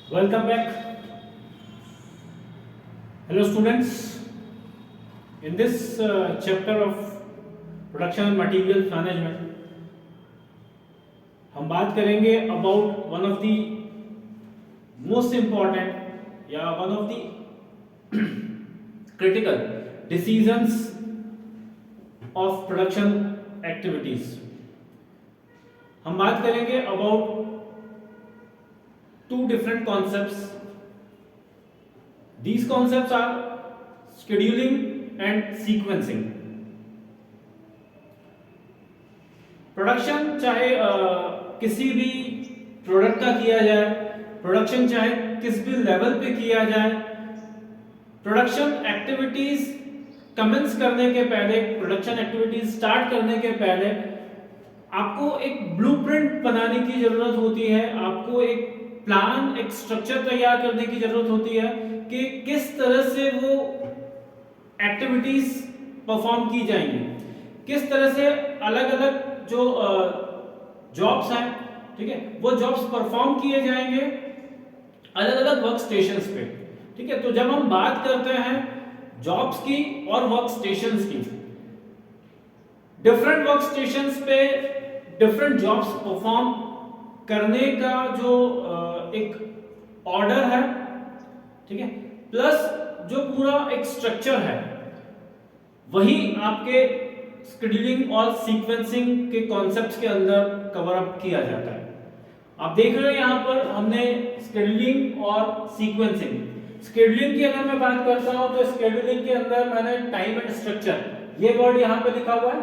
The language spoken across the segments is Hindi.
Welcome back. Hello, students. In this chapter of Production and Materials Management, हम बात करेंगे about one of the most important या one of the critical decisions of production activities. हम बात करेंगे about two different concepts. These concepts are scheduling and sequencing. Production चाहे किसी भी प्रोडक्ट का किया जाए, प्रोडक्शन चाहे किस भी लेवल पे किया जाए, प्रोडक्शन एक्टिविटीज कमेंस करने के पहले, प्रोडक्शन एक्टिविटीज स्टार्ट करने के पहले आपको एक ब्लूप्रिंट बनाने की जरूरत होती है, आपको एक प्लान, एक स्ट्रक्चर तैयार करने की जरूरत होती है कि किस तरह से वो एक्टिविटीज परफॉर्म की जाएंगी, किस तरह से अलग अलग जो जॉब्स हैं, ठीक है, वो जॉब्स परफॉर्म किए जाएंगे अलग अलग वर्क स्टेशंस पे, ठीक है। तो जब हम बात करते हैं जॉब्स की और वर्क स्टेशंस की, डिफरेंट वर्क स्टेशंस पे डिफरेंट जॉब्स परफॉर्म करने का जो एक ऑर्डर है, ठीक है, प्लस जो पूरा एक स्ट्रक्चर है, वही आपके शेड्यूलिंग और सीक्वेंसिंग के कॉन्सेप्ट्स के अंदर कवर अप किया जाता है। आप देख रहे हो यहां पर हमने शेड्यूलिंग और सीक्वेंसिंग। शेड्यूलिंग की अगर मैं बात करता हूं तो शेड्यूलिंग के अंदर मैंने टाइम एंड स्ट्रक्चर ये वर्ड यहां पे लिखा हुआ है।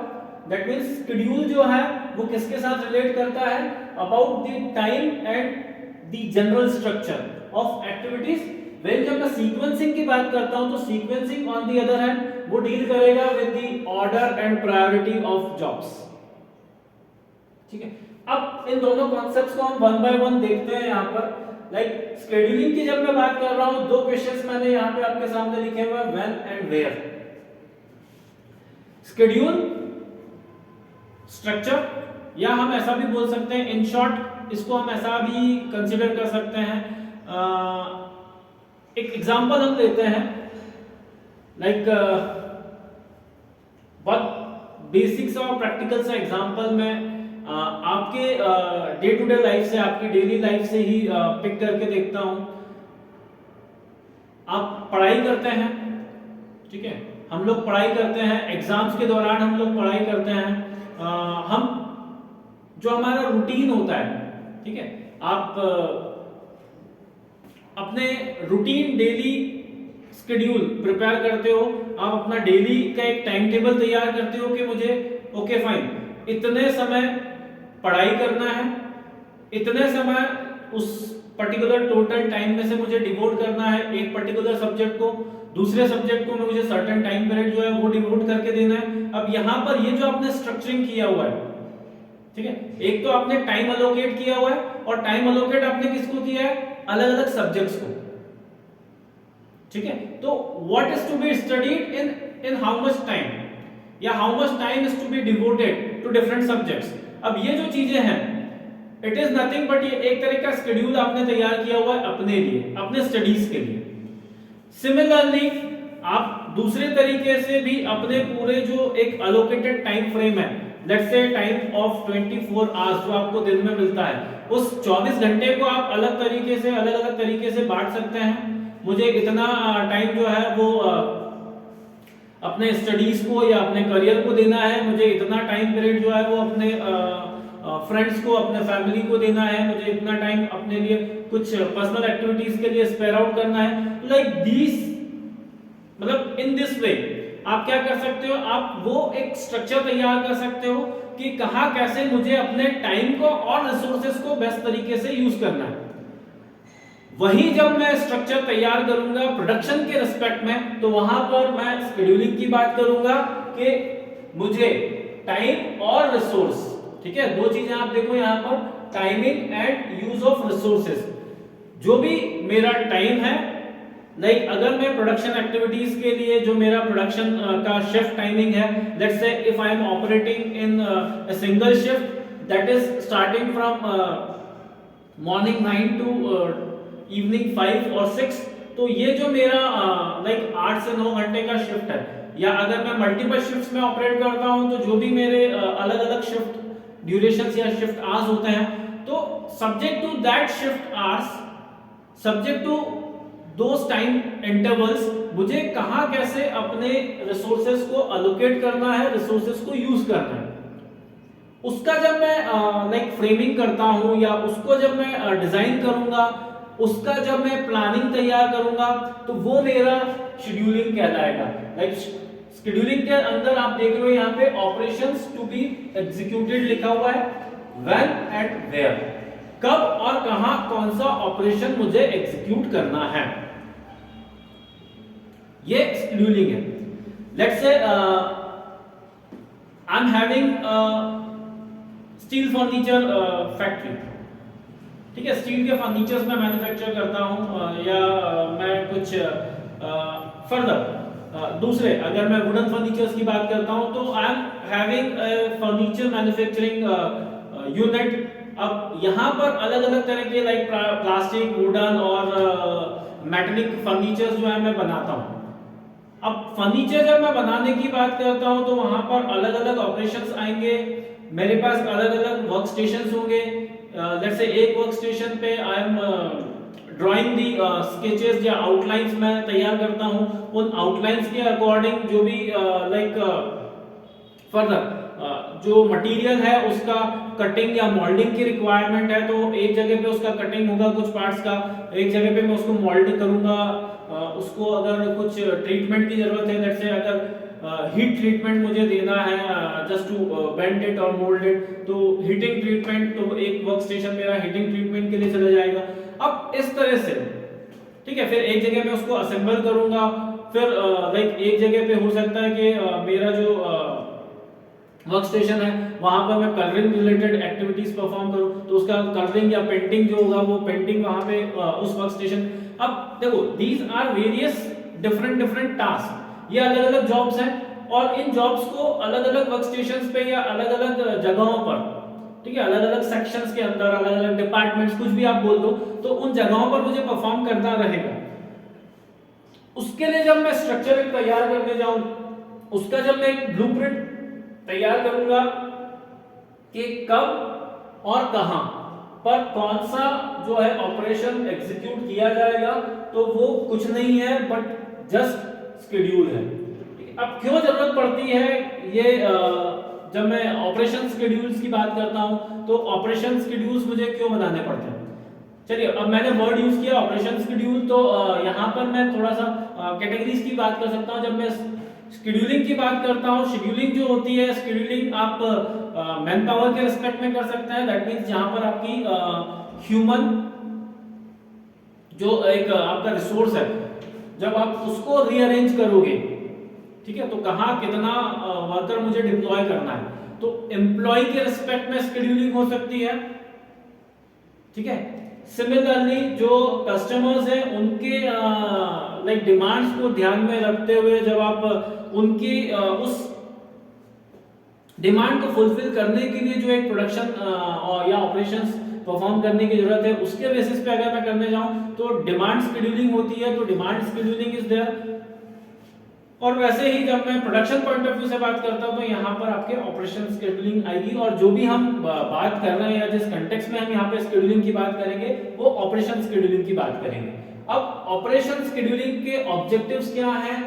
दैट मींस शेड्यूल जो है वो किसके साथ रिलेट करता है, about the time and the general structure of activities. Well जब मैं सीक्वेंसिंग की बात करता हूं तो sequencing on the other hand वो डील करेगा with the order and priority of jobs, ठीक है। अब इन दोनों कॉन्सेप्ट्स को हम वन बाय वन देखते हैं यहां पर। लाइक शेड्यूलिंग की जब मैं बात कर रहा हूं, दो क्वेश्चंस मैंने यहां पे आपके सामने लिखे हुए हैं, when and where. Schedule structure, या हम ऐसा भी बोल सकते हैं, इन शॉर्ट इसको हम ऐसा भी कंसीडर कर सकते हैं। एक एग्जांपल हम लेते हैं, लाइक बहुत बेसिक्स और प्रैक्टिकल सा एग्जांपल में आपके डे टू डे लाइफ से, आपकी डेली लाइफ से ही पिक करके देखता हूं। आप पढ़ाई करते हैं, ठीक है, हम लोग पढ़ाई करते हैं, एग्जाम्स के दौरान हम लोग पढ़ाई करते हैं। हम जो हमारा रूटीन होता है, ठीक है, आप अपने रूटीन डेली शेड्यूल प्रिपेयर करते हो, आप अपना डेली का एक टाइम टेबल तैयार करते हो कि मुझे ओके फाइन इतने समय पढ़ाई करना है, इतने समय उस पर्टिकुलर टोटल टाइम में से मुझे डिवोट करना है एक पर्टिकुलर सब्जेक्ट को, दूसरे सब्जेक्ट को मुझे सर्टेन टाइम पीरियड जो है वो डिवोट करके देना है। अब यहां पर ये जो आपने स्ट्रक्चरिंग किया हुआ है, ठीक है, एक तो आपने टाइम अलोकेट किया हुआ है और टाइम अलोकेट आपने किसको किया है, अलग अलग सब्जेक्ट्स को, ठीक है। तो what is to be studied in how much time, या how much time is to be devoted to different subjects. अब ये जो चीजें हैं, इट इज नथिंग बट ये एक तरह का शेड्यूल आपने तैयार किया हुआ है अपने लिए, अपने स्टडीज के लिए। सिमिलरली आप दूसरे तरीके से भी अपने पूरे जो एक अलोकेटेड टाइम फ्रेम है, let's say time of 24 hours जो आपको दिन में मिलता है, उस 24 घंटे को आप अलग तरीके से, अलग अलग तरीके से बांट सकते हैं। मुझे इतना टाइम जो है वो अपने स्टडीज को या अपने करियर को देना है, मुझे इतना टाइम पीरियड जो है वो अपने फ्रेंड्स को, अपने फैमिली को देना है, मुझे इतना टाइम अपने लिए कुछ पर्सनल एक्टिविटीज के लिए स्पेयर आउट करना है। लाइक दिस, मतलब इन दिस वे आप क्या कर सकते हो, आप वो एक स्ट्रक्चर तैयार कर सकते हो कि कहां कैसे मुझे अपने टाइम को और रिसोर्सेज को बेस्ट तरीके से यूज करना है। वही जब मैं स्ट्रक्चर तैयार करूंगा प्रोडक्शन के रिस्पेक्ट में, तो वहां पर मैं शेड्यूलिंग की बात करूंगा कि मुझे टाइम और रिसोर्स, ठीक है, दो चीजें आप देखो यहां पर, timing and use of resources. जो भी मेरा टाइम है, लाइक अगर मैं प्रोडक्शन एक्टिविटीज के लिए जो मेरा प्रोडक्शन का शिफ्ट टाइमिंग है, let's say if I am operating in a single shift that is starting from morning 9 to evening 5 और 6, तो ये जो मेरा लाइक 8 से 9 घंटे का शिफ्ट है, या अगर मैं मल्टीपल शिफ्ट्स में ऑपरेट करता हूं तो जो भी मेरे अलग अलग शिफ्ट ड्यूरेशंस या शिफ्ट आवर्स होते हैं, तो subject to that shift hours, subject to those time intervals, मुझे कहां कैसे अपने रिसोर्सेज को अलोकेट करना है, रिसोर्सेज को यूज करना है, उसका जब मैं लाइक फ्रेमिंग करता हूं या उसको जब मैं डिजाइन करूंगा, उसका जब मैं प्लानिंग तैयार करूंगा, तो वो मेरा शेड्यूलिंग कहलाएगा। लाइक शेड्यूलिंग के अंदर आप देख रहे हो यहाँ पे ऑपरेशंस टू बी एग्जीक्यूटेड लिखा हुआ है, व्हेन एंड वेयर, कब और कहां कौन सा ऑपरेशन मुझे एग्जीक्यूट करना है, ये शेड्यूलिंग है। Let's say I am having steel furniture factory, ठीक है, स्टील के फर्नीचर्स में मैन्युफैक्चर करता हूं, या मैं कुछ फर्दर दूसरे, अगर मैं वुडन फर्नीचर्स की बात करता हूं, तो I am having furniture manufacturing unit. अब यहां पर अलग अलग तरह के लाइक प्लास्टिक, वुडन और मेटेलिक फर्नीचर्स जो है मैं बनाता हूं। अब फर्नीचर जब मैं बनाने की बात करता हूं तो वहां पर अलग अलग ऑपरेशंस आएंगे, मेरे पास अलग अलग वर्क स्टेशंस होंगे। लेट्स से एक वर्क स्टेशन पे I am drawing the sketches या आउटलाइंस मैं तैयार करता हूं, उन आउटलाइंस के अकॉर्डिंग जो भी लाइक फर्दर जो मटेरियल है उसका कटिंग या मोल्डिंग की रिक्वायरमेंट है, तो एक जगह पे उसका कटिंग होगा कुछ पार्ट्स का, एक जगह पे मैं उसको मोल्ड करूंगा, उसको अगर कुछ ट्रीटमेंट की जरूरत है, लेट्स से अगर हीट ट्रीटमेंट मुझे देना है जस्ट टू बेंड इट और मोल्ड इट, तो हीटिंग ट्रीटमेंट, तो एक वर्क स्टेशन मेरा हीटिंग ट्रीटमेंट के लिए चला जाएगा। अब इस तरह से, ठीक है, फिर एक जगह मैं उसको असेंबल करूंगा, फिर लाइक एक जगह पे हो सकता है कि मेरा जो वर्क स्टेशन है वहां पर मैं कलरिंग रिलेटेड एक्टिविटीज परफॉर्म करूं, तो उसका कलरिंग या पेंटिंग जो होगा वो पेंटिंग वहां पे उस वर्क स्टेशन। अब देखो, these are various different task, ये अलग अलग जॉब्स हैं, और इन जॉब्स को अलग अलग वर्क स्टेशंस पे या अलग अलग जगहों पर, ठीक है, अलग अलग सेक्शंस के अंदर, अलग अलग डिपार्टमेंट्स, कुछ भी आप बोल दो, तो उन जगहों पर मुझे परफॉर्म करना रहेगा। उसके लिए जब मैं स्ट्रक्चर तैयार करने जाऊं, उसका जब मैं एक ब्लूप्रिंट तैयार करूंगा कि कब और कहां पर कौन सा जो है ऑपरेशन एग्जीक्यूट किया जाएगा, तो वो कुछ नहीं है बट जस्ट शेड्यूल है। अब क्यों जरूरत पड़ती है ये, जब मैं ऑपरेशन शेड्यूल्स की बात करता हूं, तो ऑपरेशन शेड्यूल्स मुझे क्यों बनाने पड़ते हैं? चलिए, अब मैंने वर्ड यूज किया ऑपरेशन शेड्यूल, तो यहां पर मैं थोड़ा सा कैटेगरीज की बात कर सकता हूं। जब मैं शेड्यूलिंग की बात करता हूं, शेड्यूलिंग जो होती है, शेड्यूलिंग आप मैन पावर के रिस्पेक्ट में कर सकते हैं, दैट मींस जहां पर आपकी ह्यूमन जो एक आपका रिसोर्स है, जब आप उसको रीअरेंज करोगे, ठीक है, तो कहां कितना वर्कर मुझे डिप्लॉय करना है, तो एम्प्लॉय के रिस्पेक्ट में शेड्यूलिंग हो सकती है, ठीक है। सिमिलरली जो कस्टमर्स हैं उनके लाइक डिमांड्स को ध्यान में रखते हुए जब आप उनकी उस डिमांड को फुलफिल करने के लिए जो एक प्रोडक्शन या ऑपरेशंस परफॉर्म करने की जरूरत है, उसके बेसिस पे अगर मैं करने जाऊं तो डिमांड शेड्यूलिंग होती है, तो डिमांड शेड्यूलिंग इज देयर। और वैसे ही जब मैं प्रोडक्शन पॉइंट ऑफ व्यू से बात करता हूं, तो यहाँ पर आपके ऑपरेशन शेड्यूलिंग आएगी, और जो भी हम बात कर रहे हैं या जिस कंटेक्स्ट में हम यहाँ पे शेड्यूलिंग की बात करेंगे वो ऑपरेशन शेड्यूलिंग की बात करेंगे। अब ऑपरेशन शेड्यूलिंग के ऑब्जेक्टिव्स क्या हैं?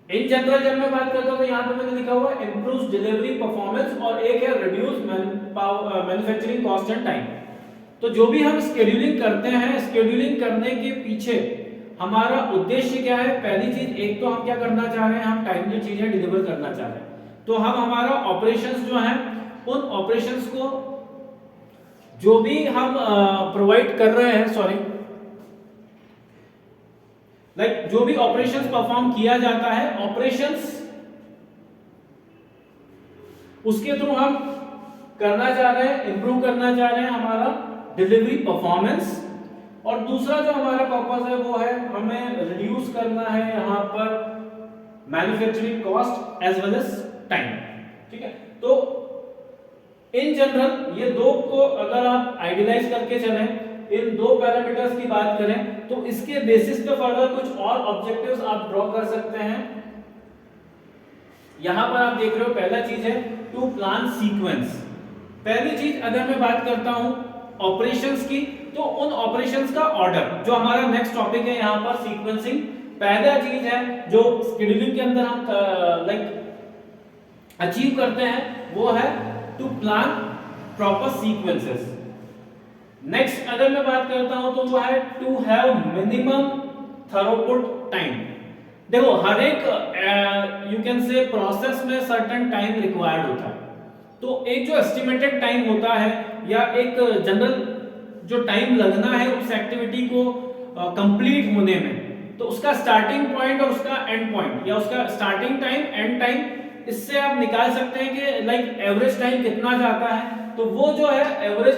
इन जनरल जब मैं बात करता हूं तो यहाँ पे मैंने लिखा हुआ है इंप्रूव डिलीवरी परफॉर्मेंस, और एक है reduce manufacturing cost and time. तो जो भी हम शेड्यूलिंग करते हैं, शेड्यूलिंग करने के पीछे हमारा उद्देश्य क्या है? पहली चीज, एक तो हम क्या करना चाह रहे हैं, हम टाइमली चीजें डिलीवर करना चाह रहे हैं, तो हम हमारा ऑपरेशंस जो है उन ऑपरेशंस को जो भी हम प्रोवाइड कर रहे हैं, सॉरी लाइक जो भी ऑपरेशंस परफॉर्म किया जाता है, ऑपरेशंस उसके थ्रू हम करना चाह रहे हैं, इंप्रूव करना चाह रहे हैं हमारा डिलीवरी परफॉर्मेंस। और दूसरा जो हमारा पर्पस है वो है हमें रिड्यूस करना है यहाँ पर manufacturing cost as well as time, ठीक है। तो इन जनरल ये दो को अगर आप आइडियलाइज करके चलें इन दो पैरामीटर्स की बात करें तो इसके बेसिस पे फर्दर कुछ और ऑब्जेक्टिव्स आप ड्रॉ कर सकते हैं। यहां पर आप देख रहे हो पहला चीज है टू प्लान सीक्वेंस। पहली चीज अगर मैं बात करता हूं ऑपरेशंस की, तो उन ऑपरेशंस का ऑर्डर, जो हमारा नेक्स्ट टॉपिक है यहां पर सीक्वेंसिंग, पहला चीज है जो शेड्यूलिंग के अंदर हम अचीव करते हैं वो है to plan proper sequences. Next अगर मैं बात करता हूं तो वो है to have minimum throughput time. देखो हर एक यू कैन से प्रोसेस में सर्टेन टाइम रिक्वायर्ड होता है, तो एक जो एस्टिमेटेड टाइम होता है या एक जनरल जो टाइम लगना है उस एक्टिविटी को कंप्लीट होने में, तो उसका स्टार्टिंग पॉइंट और उसका एंड पॉइंट या उसका स्टार्टिंग टाइम एंड टाइम, इससे आप निकाल सकते हैं कि लाइक एवरेज टाइम कितना जाता है। तो वो जो है एवरेज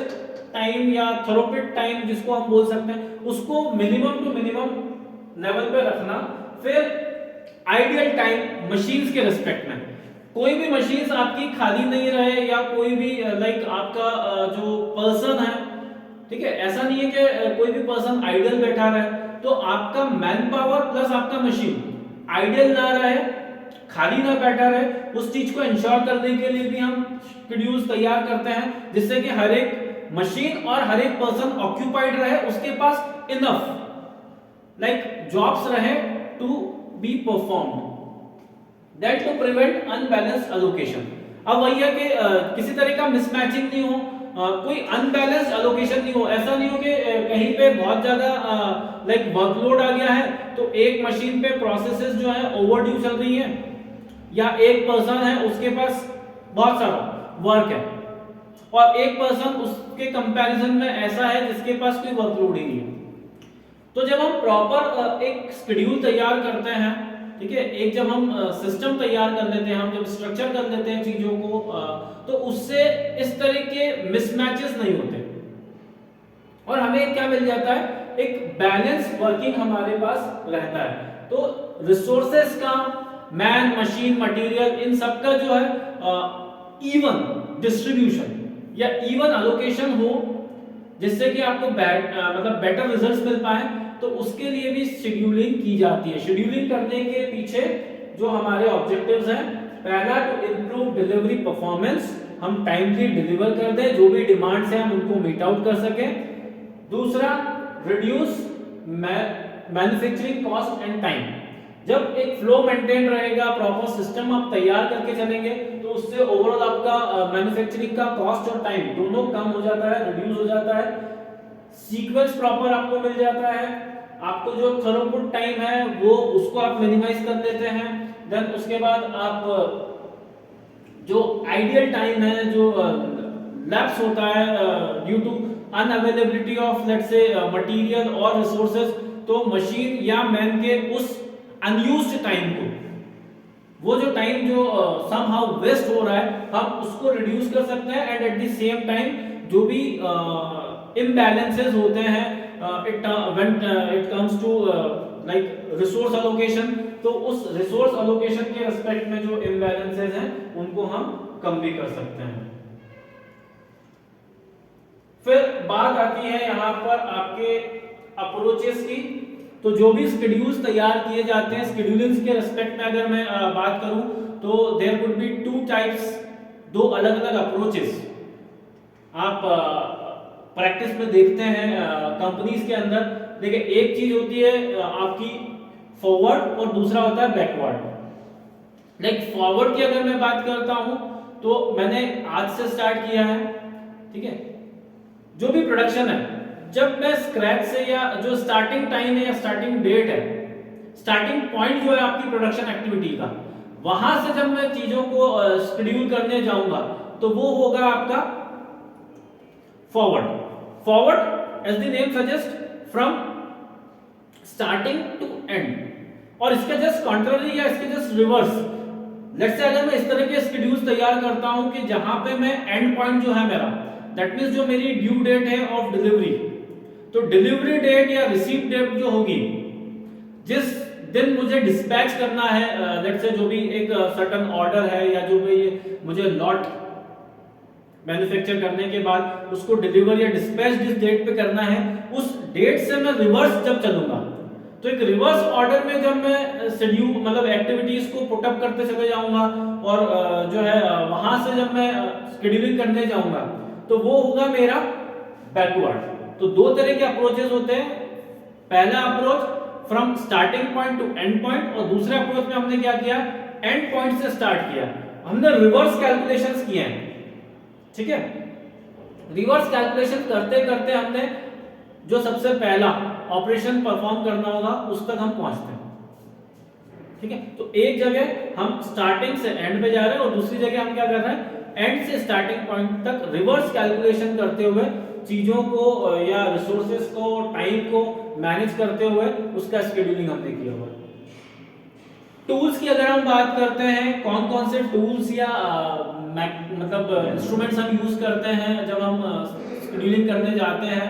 टाइम या थ्रूपुट टाइम जिसको हम बोल सकते हैं, उसको मिनिमम टू मिनिमम लेवल पे रखना। फिर आइडियल टाइम मशीन्स के रिस्पेक्ट में, कोई भी मशीन्स आपकी खाली नहीं रहे या कोई भी लाइक आपका जो पर्सन है, ठीक है, ऐसा नहीं है कि कोई भी पर्सन आइडियल बैठा रहे, तो आपका मैन पावर प्लस आपका मशीन आइडियल ना रहे, खाली ना बैठा रहे, उस चीज को इंश्योर करने के लिए भी हम शेड्यूल्स तैयार करते हैं, जिससे कि हर एक मशीन और हर एक पर्सन ऑक्यूपाइड रहे, उसके पास इनफ लाइक जॉब्स रहे to be performed, that to prevent unbalanced allocation. अब वही है कि किसी तरह का मिसमैचिंग नहीं हो, कोई अनबैलेंस्ड एलोकेशन नहीं हो, ऐसा नहीं हो कि कहीं पे बहुत ज्यादा लाइक वर्कलोड आ गया है तो एक मशीन पे प्रोसेसेस जो है ओवरड्यू चल रही है, या एक पर्सन है उसके पास बहुत सारा वर्क है और एक पर्सन उसके कंपैरिजन में ऐसा है जिसके पास कोई वर्कलोड ही नहीं है। तो जब हम प्रॉपर एक शेड्यूल तैयार करते हैं, ठीक है, एक जब हम सिस्टम तैयार कर लेते हैं, हम जब स्ट्रक्चर कर लेते हैं चीजों को, तो उससे इस तरह के मिसमैचेस नहीं होते और हमें क्या मिल जाता है, एक बैलेंस वर्किंग हमारे पास रहता है। तो रिसोर्सेस का, मैन मशीन मटेरियल, इन सब का जो है इवन डिस्ट्रीब्यूशन या इवन एलोकेशन हो, जिससे कि आपको मतलब बेटर रिजल्ट्स मिल पाए, तो उसके लिए भी शेड्यूलिंग की जाती है। शेड्यूलिंग करने के पीछे जो हमारे ऑब्जेक्टिव्स हैं, पहला टू इंप्रूव डिलीवरी परफॉर्मेंस, हम टाइमली डिलीवर कर दें, जो भी डिमांड्स हैं हम उनको मीट आउट कर सकें। दूसरा reduce manufacturing cost and time, जब एक फ्लो मेंटेन रहेगा, प्रॉपर सिस्टम आप तैयार करके चलेंगे, तो उससे ओवरऑल आपका मैन्युफैक्चरिंग का कॉस्ट और टाइम दोनों कम हो जाता है, रिड्यूस हो जाता है। सीक्वेंस प्रॉपर आपको मिल जाता है, आपको जो थ्रूपुट टाइम है वो उसको आप मिनिमाइज कर देते हैं। देन उसके बाद आप जो आइडियल टाइम है, जो लैप्स होता है due to unavailability of let's say material और रिसोर्सेज, तो मशीन या मैन के उस अनयूज्ड टाइम को, वो जो टाइम जो समहाउ वेस्ट हो रहा है, हम उसको रिड्यूस कर सकते हैं। And at the same time जो भी इम्बैलेंसेस होते हैं when it comes to like resource allocation, तो उस रिसोर्स एलोकेशन के रिस्पेक्ट में जो इम्बैलेंसेस हैं उनको हम कम भी कर सकते हैं। फिर बात आती है यहाँ पर आपके अप्रोचेस की। तो जो भी शेड्यूल्स तैयार किए जाते हैं, शेड्यूलिंग के रिस्पेक्ट में अगर मैं बात करूं, तो there could be two types, दो अलग अलग अप्रोचेस आप प्रैक्टिस में देखते हैं कंपनीज के अंदर। देखिए, एक चीज होती है आपकी फॉरवर्ड और दूसरा होता है बैकवर्ड। लाइक फॉरवर्ड की अगर मैं बात करता हूं, तो मैंने आज से स्टार्ट किया है, ठीक है, जो भी प्रोडक्शन है, जब मैं स्क्रैच से या जो स्टार्टिंग टाइम है या स्टार्टिंग डेट है, स्टार्टिंग पॉइंट जो है आपकी प्रोडक्शन एक्टिविटी का, वहां से जब मैं चीजों को शेड्यूल करने जाऊंगा, तो वो होगा आपका forward. Forward as the name suggest, from starting to end, और इसका जस्ट कॉन्ट्ररी या इसके जस्ट रिवर्स। लेट्स से अगर मैं इस तरह के शेड्यूल्स तैयार करता हूं कि जहां पे मैं एंड पॉइंट जो है मेरा, दैट मींस जो मेरी ड्यू डेट है ऑफ डिलीवरी, तो डिलीवरी डेट या रिसीव डेट जो होगी, जिस दिन मुझे डिस्पैच करना है, लेट्स से जो भी एक सर्टेन ऑर्डर है या जो भी मुझे लॉट मैन्युफैक्चर करने के बाद उसको डिलीवर या डिस्पैच जिस डेट पे करना है, उस डेट से मैं रिवर्स जब चलूंगा, तो एक रिवर्स ऑर्डर में जब मैं शेड्यूल मतलब एक्टिविटीज को पुटअप करते चले जाऊंगा और जो है वहां से जब मैं शेड्यूलिंग करने जाऊंगा, तो वो होगा मेरा बैकवर्ड। तो दो तरह के अप्रोचेस होते हैं, पहला approach from starting point two and point, और दूसरे अप्रोच में हमने क्या किया, एंड पॉइंट से स्टार्ट किया, हमने रिवर्स कैलकुलेशंस किए हैं। ठीक है, रिवर्स कैलकुलेशन करते करते हमने जो सबसे पहला ऑपरेशन परफॉर्म करना होगा उस तक हम पहुंचते हैं। ठीक है, तो एक जगह हम स्टार्टिंग से एंड पे जा रहे हैं और दूसरी जगह हम क्या कर रहे हैं, एंड से स्टार्टिंग पॉइंट तक रिवर्स कैलकुलेशन करते हुए चीजों को या रिसोर्सेज को, टाइम को मैनेज करते हुए उसका शेड्यूलिंग हमने किया हुआ है। टूल्स की अगर हम बात करते हैं, कौन कौन से टूल्स या मतलब इंस्ट्रूमेंट्स हम यूज करते हैं जब हम शेड्यूलिंग करने जाते हैं,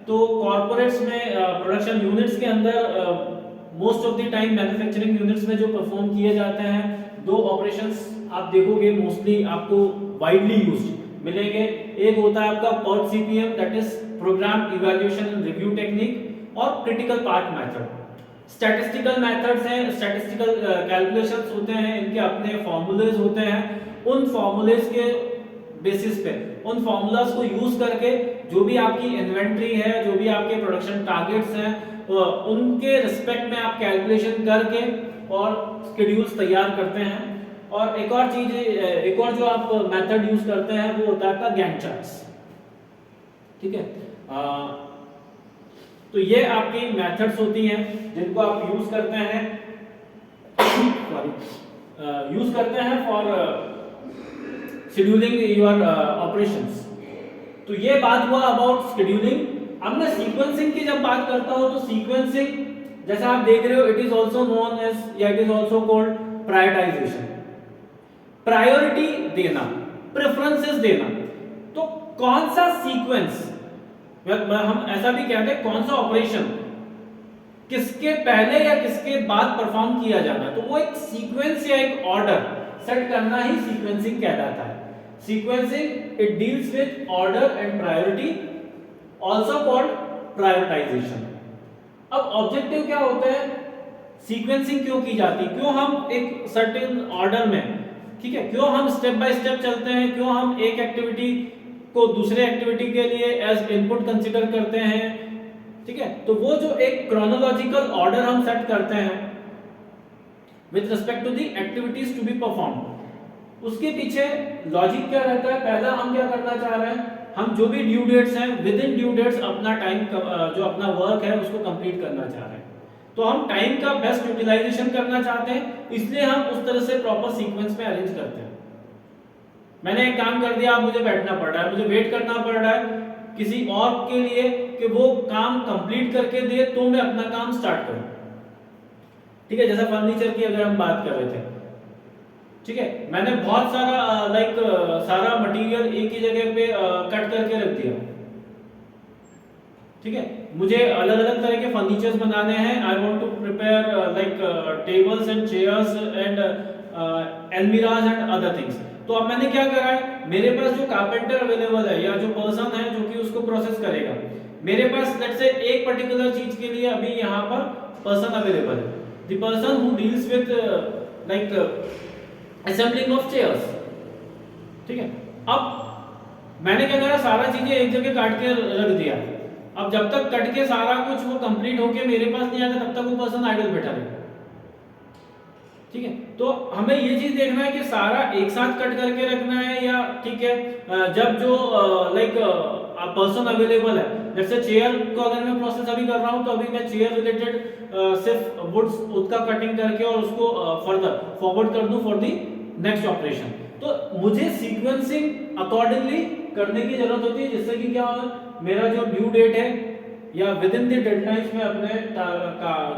तो कॉर्पोरेट्स में प्रोडक्शन यूनिट्स के अंदर most of the time manufacturing units में जो परफॉर्म किए जाते हैं, दो ऑपरेशंस आप देखोगे मोस्टली आपको वाइडली यूज्ड मिलेंगे। एक होता है आपका PERT CPM, that is programme evaluation and review technique, और critical part method. Statistical methods हैं, स्टैटिस्टिकल कैलकुलेशंस होते हैं, इनके अपने फॉर्मूलेज होते हैं। उन फॉर्मूलेज के बेसिस पे, उन फॉर्मूलाज को यूज करके जो भी आपकी इन्वेंट्री है, जो भी आपके प्रोडक्शन टारगेट्स हैं, उनके रिस्पेक्ट में आप कैलकुलेशन करके और शेड्यूल्स तैयार करते हैं। और एक और चीज, एक और जो आप मेथड यूज करते हैं वो होता है आपका गैंट चार्ट्स। ठीक है, तो ये आपकी मेथड्स होती हैं जिनको आप यूज करते हैं यूज करते हैं फॉर शेड्यूलिंग योर ऑपरेशंस। तो ये बात हुआ अबाउट शेड्यूलिंग। अब मैं सीक्वेंसिंग की जब बात करता हूं, तो सीक्वेंसिंग जैसा आप देख रहे हो, it is also known as या it is also called prioritisation. Priority देना, प्रेफरेंसेस देना। तो कौन सा सीक्वेंस, हम ऐसा भी कहते हैं कौन सा ऑपरेशन किसके पहले या किसके बाद परफॉर्म किया जाना, तो वो एक सीक्वेंस या एक ऑर्डर सेट करना ही सीक्वेंसिंग कहलाता है। Sequencing it deals with order and priority, also called prioritisation. अब ऑब्जेक्टिव क्या होता है, सीक्वेंसिंग क्यों की जाती है, क्यों हम एक सर्टेन ऑर्डर में, ठीक है, क्यों हम स्टेप बाय स्टेप चलते हैं, क्यों हम एक एक्टिविटी को दूसरे एक्टिविटी के लिए एज इनपुट कंसीडर करते हैं। ठीक है, तो वो जो एक क्रोनोलॉजिकल ऑर्डर हम सेट करते हैं with respect to the activities to be perform, उसके पीछे लॉजिक क्या रहता है। पहला हम क्या करना चाह रहे हैं, हम जो भी ड्यू डेट्स हैं, विद इन ड्यू डेट्स अपना टाइम जो अपना वर्क है उसको कंप्लीट करना चाह रहे हैं। तो हम टाइम का बेस्ट यूटिलाइजेशन करना चाहते हैं, इसलिए हम उस तरह से प्रॉपर सीक्वेंस में अरेंज करते हैं। मैंने एक काम कर दिया, अब मुझे बैठना पड़ रहा है, मुझे वेट करना पड़ रहा है किसी और के लिए कि वो काम कंप्लीट करके दे तो मैं अपना काम स्टार्ट करूं। ठीक है, जैसा फर्नीचर की अगर हम बात कर रहे थे, ठीक है, मैंने बहुत सारा सारा मटेरियल एक ही जगह पे कट करके रख दिया। ठीक है, मुझे अलग अलग तरह के फर्नीचर्स बनाने हैं। I want to prepare tables and chairs and almirahs and other things. तो अब मैंने क्या करा है, मेरे पास जो कारपेंटर अवेलेबल है या जो पर्सन है जो कि उसको प्रोसेस करेगा, मेरे पास लेट्स से एक पर्टिकुलर चीज के लिए अभी यहाँ पर पर्सन अवेलेबल है, the person who deals with assembling of chairs. ठीक है, अब मैंने क्या करा, सारा चीजें एक जगह काट के रख दिया। अब जब तक कट के सारा कुछ वो कंप्लीट होके मेरे पास नहीं आता, तब तक वो पर्सन आइडल बैठा रहेगा। ठीक है, तो हमें ये चीज देखना है कि सारा एक साथ कट करके रखना है या ठीक है जब जो पर्सन अवेलेबल है, जैसे चेयर को अगर मैं प्रोसेस अभी कर रहा हूं, तो अभी मैं चेयर रिलेटेड सिर्फ वुड्स उसका कटिंग करके और उसको फर्दर फॉरवर्ड कर दूं फॉर दी नेक्स्ट ऑपरेशन। तो मुझे सीक्वेंसिंग अकॉर्डिंगली करने की जरूरत होती है, जिससे कि क्या हो, मेरा जो ड्यू डेट है या विद इन द डेडलाइंस में अपने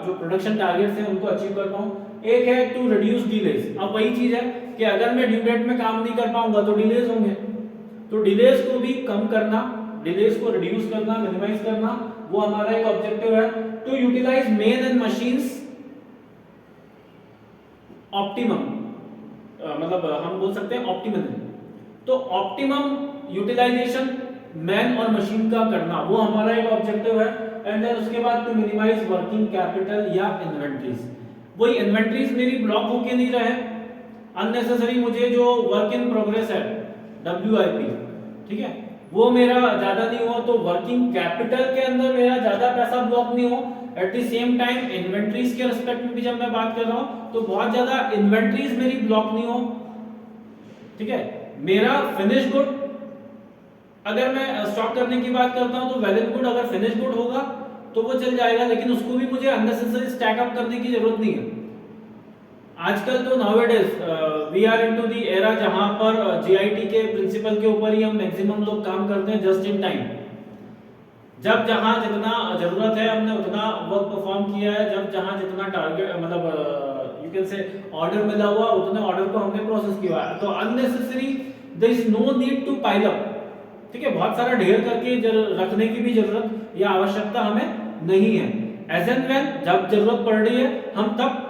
जो प्रोडक्शन टारगेट्स हैं उनको अचीव कर पाऊं। एक है टू रिड्यूस डिलेज। अब वही चीज है कि अगर मैं ड्यू डेट में काम नहीं कर पाऊंगा तो डिलेज होंगे, तो डिलेज को भी कम करना, डिलेज को रिड्यूस करना, मिनिमाइज करना, वो हमारा एक ऑब्जेक्टिव है। To utilize men and machines optimum, मतलब हम बोल सकते हैं ऑप्टिमली। तो ऑप्टिमम यूटिलाइजेशन मैन और मशीन का करना वो हमारा एक ऑब्जेक्टिव है। एंड देन उसके बाद टू मिनिमाइज वर्किंग कैपिटल या इन्वेंट्रीज। वही इन्वेंट्रीज मेरी ब्लॉक होके नहीं रहे, अननेसेसरी मुझे जो वर्क इन प्रोग्रेस है WIP, ठीक है, वो मेरा ज्यादा नहीं हो, तो वर्किंग कैपिटल के अंदर मेरा ज्यादा पैसा ब्लॉक नहीं हो। Eight the same time inventories के रिस्पेक्ट में भी जब मैं बात कर रहा हूं तो बहुत ज्यादा इन्वेंट्रीज मेरी ब्लॉक नहीं हो, ठीक है। मेरा फिनिश गुड, अगर मैं स्टॉक करने की बात करता हूं तो वेल एंड गुड, अगर फिनिश गुड होगा तो वो चल जाएगा, लेकिन उसको भी मुझे अननेसेसरी स्टैक अप करने की जरूरत नहीं है। आजकल तो nowadays we are into the era जहां पर JIT के प्रिंसिपल के ऊपर ही हम मैक्सिमम लोग काम करते हैं, जस्ट इन टाइम। जब जहां जितना जरूरत है हमने उतना वर्क परफॉर्म किया है, जब जहां जितना टारगेट मतलब यू कैन से ऑर्डर मिला हुआ उतने ऑर्डर को हमने प्रोसेस किया है। तो unnecessary there is no need to pile up, ठीक है, बहुत सारा ढेर करके रखने की भी जरूरत या आवश्यकता हमें नहीं है। एज एंड व्हेन जब जरूरत पड़ रही है हम तब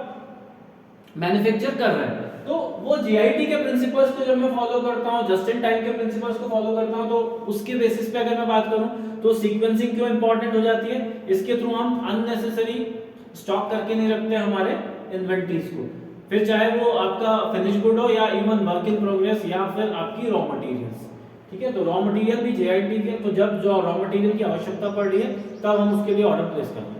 मैन्युफैक्चर कर रहे हैं। तो वो JIT के प्रिंसिपल्स को जब मैं फॉलो करता हूं, जस्ट इन टाइम के प्रिंसिपल्स को फॉलो करता हूं, तो उसके बेसिस पे अगर मैं बात करूं तो सीक्वेंसिंग क्यों इंपॉर्टेंट हो जाती है, इसके थ्रू हम अननेसेसरी स्टॉक करके नहीं रखते हमारे इन्वेंटरीज को, फिर चाहे वो आपका फिनिश गुड हो या इवन वर्क इन प्रोग्रेस या फिर आपकी रॉ मटेरियल्स, ठीक है। तो रॉ मटेरियल भी JIT के, तो जब जो रॉ मटेरियल की आवश्यकता पड़ रही है तब हम उसके लिए ऑर्डर प्लेस करते हैं।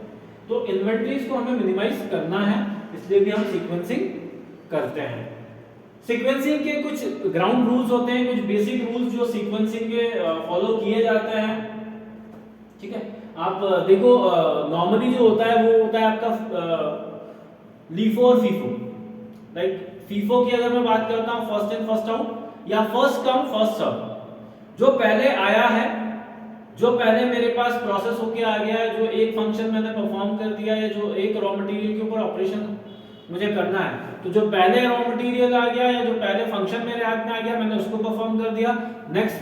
तो इन्वेंटरीज को हमें मिनिमाइज करना है, इसलिए भी हम सीक्वेंसिंग करते हैं। सीक्वेंसिंग के कुछ ग्राउंड रूल्स होते हैं, कुछ बेसिक रूल्स जो सीक्वेंसिंग के फॉलो किए जाते हैं, ठीक है। आप देखो नॉर्मली जो होता है वो होता है आपका LIFO और FIFO। लाइक FIFO की अगर मैं बात करता हूं, फर्स्ट इन फर्स्ट आउट या फर्स्ट कम फर्स्ट सर्व। जो पहले आया है, जो पहले मेरे पास प्रोसेस होके आ गया है, जो एक फंक्शन मैंने परफॉर्म कर दिया है, जो एक रॉ मटेरियल के ऊपर ऑपरेशन मुझे करना है, तो जो पहले रॉ मटेरियल आ गया या जो पहले फंक्शन मेरे हाथ में आ गया मैंने उसको परफॉर्म कर दिया। नेक्स्ट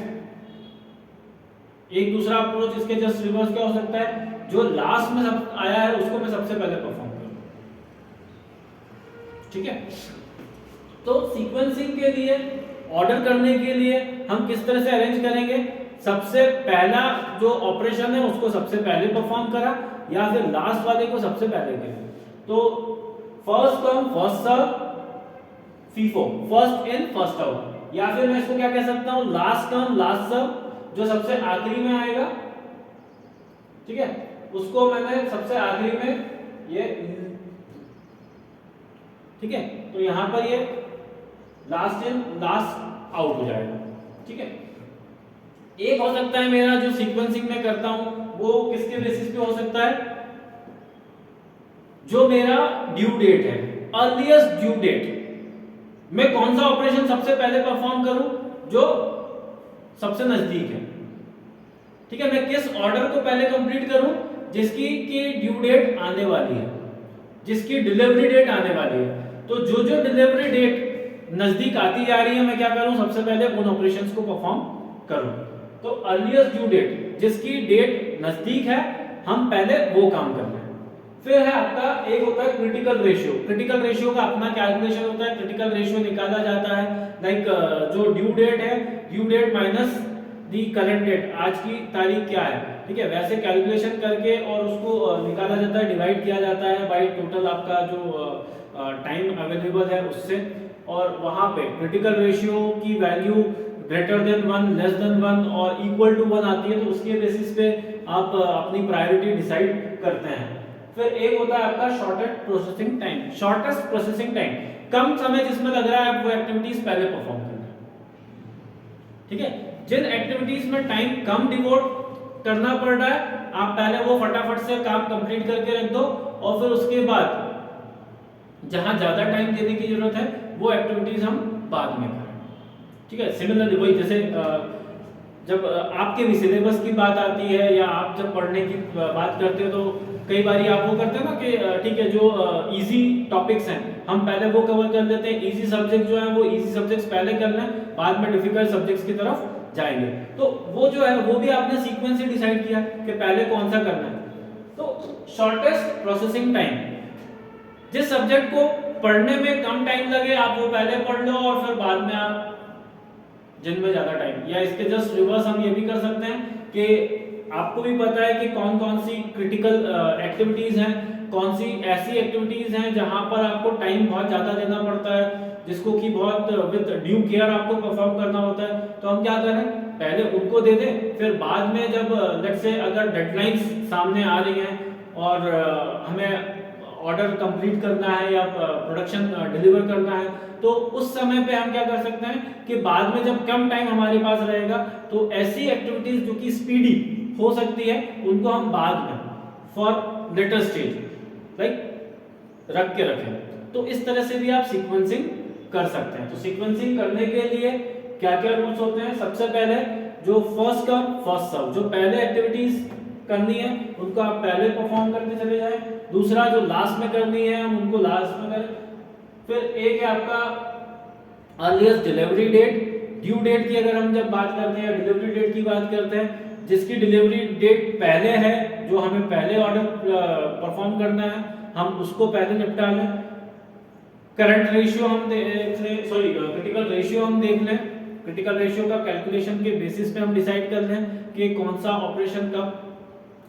एक दूसरा अप्रोच इसके जस्ट रिवर्स क्या हो सकता है, जो लास्ट में सब आया है उसको मैं सबसे पहले परफॉर्म करूं, ठीक है। तो सीक्वेंसिंग के लिए, ऑर्डर करने के लिए हम किस तरह से अरेंज करेंगे, सबसे पहला जो ऑपरेशन है उसको सबसे पहले परफॉर्म करा या फिर लास्ट वाले को सबसे पहले करें। तो first come first serve, FIFO, first in first out, या फिर मैं इसको क्या कह सकता हूं, लास्ट कम लास्ट सर्व, जो सबसे आखिरी में आएगा, ठीक है, उसको मैंने सबसे आखिरी में ये, ठीक है। तो यहां पर ये लास्ट इन लास्ट आउट हो जाएगा, ठीक है। एक हो सकता है मेरा जो सीक्वेंसिंग में करता हूं वो किसके बेसिस पे हो सकता है, जो मेरा ड्यू डेट है, अर्लीस्ट ड्यू डेट, मैं कौन सा ऑपरेशन सबसे पहले परफॉर्म करूं, जो सबसे नजदीक है, ठीक है। मैं किस ऑर्डर को पहले कंप्लीट करूं जिसकी की ड्यू डेट आने वाली है, जिसकी डिलीवरी डेट आने वाली है। तो जो जो डिलीवरी डेट नजदीक आती जा रही है मैं क्या करूं, सबसे पहले उन ऑपरेशंस को परफॉर्म करूं। तो अर्लीस्ट ड्यू डेट, जिसकी डेट नजदीक है हम पहले वो काम कर रहे हैं। फिर है आपका एक होता है क्रिटिकल रेशियो। क्रिटिकल रेशियो का अपना कैलकुलेशन होता है। क्रिटिकल रेशियो निकाला जाता है लाइक जो ड्यू डेट है, due date minus the current date, आज की तारीख क्या है, ठीक है, वैसे कैलकुलेशन करके और उसको निकाला जाता है, डिवाइड किया जाता है बाय टोटल आपका जो टाइम अवेलेबल है उससे, और वहां पे क्रिटिकल रेशियो की value greater than 1, less than 1 और इक्वल टू 1 आती है, तो उसके बेसिस पे आप अपनी प्रायोरिटी डिसाइड करते हैं। फिर एक होता है आपका shortest processing time. Shortest processing time, कम समय जिसमें लग रहा है वो एक्टिविटीज पहले परफॉर्म करना है, ठीक है। जिन एक्टिविटीज में टाइम कम डिवोट करना पड़ रहा है आप पहले वो फटाफट से काम कंप्लीट करके रख दो, और फिर उसके बाद जहां ज्यादा टाइम देने की जरूरत है वो एक्टिविटीज हम बाद में करें, ठीक है। सिमिलरली वही जैसे जब आपके भी सिलेबस की बात आती है या आप जब पढ़ने की बात करते हो तो कई बार आप वो करते हैं ना कि ठीक है जो इजी टॉपिक्स हैं हम पहले वो कवर कर लेते हैं, इजी सब्जेक्ट जो है वो इजी सब्जेक्ट्स पहले कर लें, बाद में डिफिकल्ट सब्जेक्ट्स की तरफ जाएंगे। तो वो जो है वो भी आपने सीक्वेंस से डिसाइड किया कि पहले कौन सा करना है। तो शॉर्टेस्ट प्रोसेसिंग टाइम, जिस सब्जेक्ट को पढ़ने में कम टाइम लगे आप वो पहले पढ़ लो और फिर बाद में आप जिनमें ज्यादा टाइम, या इसके जस्ट रिवर्स हम ये भी कर सकते हैं कि आपको भी पता है कि कौन कौन सी क्रिटिकल एक्टिविटीज हैं, कौन सी ऐसी एक्टिविटीज हैं जहां पर आपको टाइम बहुत ज्यादा देना पड़ता है, जिसको कि बहुत विद ड्यू केयर आपको परफॉर्म करना होता है। तो हम क्या करें, पहले उनको दे दें, फिर बाद में जब लेट्स से अगर डेडलाइंस सामने आ रही हैं और हमें ऑर्डर कंप्लीट करना है या प्रोडक्शन डिलीवर करना है, तो उस समय पे हम क्या कर सकते हैं कि बाद में जब कम टाइम हमारे पास रहेगा तो ऐसी एक्टिविटीज जो कि स्पीडी हो सकती है उनको हम बाद में फॉर लेटर स्टेज लाइक रख के रखें। तो इस तरह से भी आप सीक्वेंसिंग कर सकते हैं। तो सीक्वेंसिंग करने के लिए क्या क्या रूल्स होते हैं, सबसे पहले जो फर्स्ट कम फर्स्ट सर्व, जो पहले एक्टिविटीज करनी है उनको आप पहले परफॉर्म करते चले जाएं, दूसरा जो लास्ट में करनी है हम उनको लास्ट में करें। फिर एक है आपका earliest delivery date, due date की अगर हम जब बात करते हैं, डिलीवरी डेट की बात करते हैं, जिसकी डिलीवरी डेट पहले है, जो हमें पहले ऑर्डर परफॉर्म करना है हम उसको पहले निपटा लें। करंट रेशियो हम देख लें, सॉरी क्रिटिकल रेशियो हम देख लें, क्रिटिकल रेशियो का कैलकुलेशन के बेसिस पे हम डिसाइड कर लें कि कौन सा ऑपरेशन कब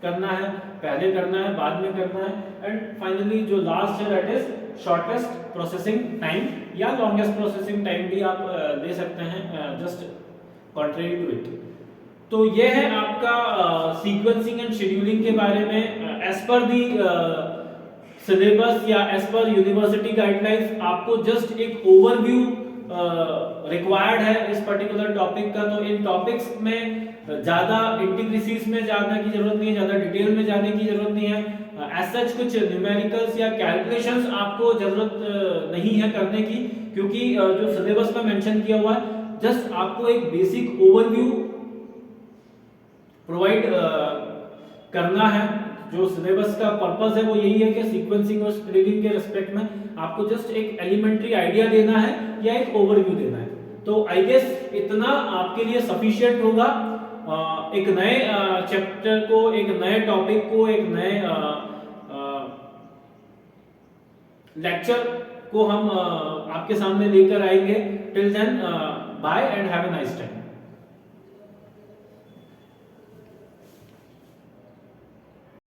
करना है, पहले करना है बाद में करना है। एंड फाइनली जो लास्ट है that is shortest processing time या लॉन्गेस्ट प्रोसेसिंग टाइम भी आप दे सकते हैं, जस्ट कॉन्ट्रेरी टू इट। तो ये है आपका सीक्वेंसिंग एंड शेड्यूलिंग के बारे में एज पर दी सिलेबस या एज पर यूनिवर्सिटी गाइडलाइंस। आपको जस्ट एक ओवरव्यू रिक्वायर्ड है इस पर्टिकुलर टॉपिक का। तो इन टॉपिक्स में ज्यादा इंटीग्रेसीज में जाने की जरूरत नहीं है, ज्यादा डिटेल में जाने की जरूरत नहीं है। एज सच कुछ न्यूमेरिकल्स या कैलकुलेशंस आपको जरूरत नहीं है करने की, क्योंकि जो सिलेबस में मेंशन किया हुआ है जस्ट आपको एक बेसिक ओवरव्यू प्रोवाइड करना है। जो सिलेबस का पर्पस है वो यही है कि सीक्वेंसिंग और शेड्यूलिंग के रिस्पेक्ट में आपको जस्ट एक एलिमेंट्री आइडिया देना है या एक ओवरव्यू देना है। तो आई गेस इतना आपके लिए सफिशिएंट होगा एक नए चैप्टर को, एक नए टॉपिक को, एक नए लेक्चर को हम आपके सामने लेकर आएंगे। Till then bye and have a nice time.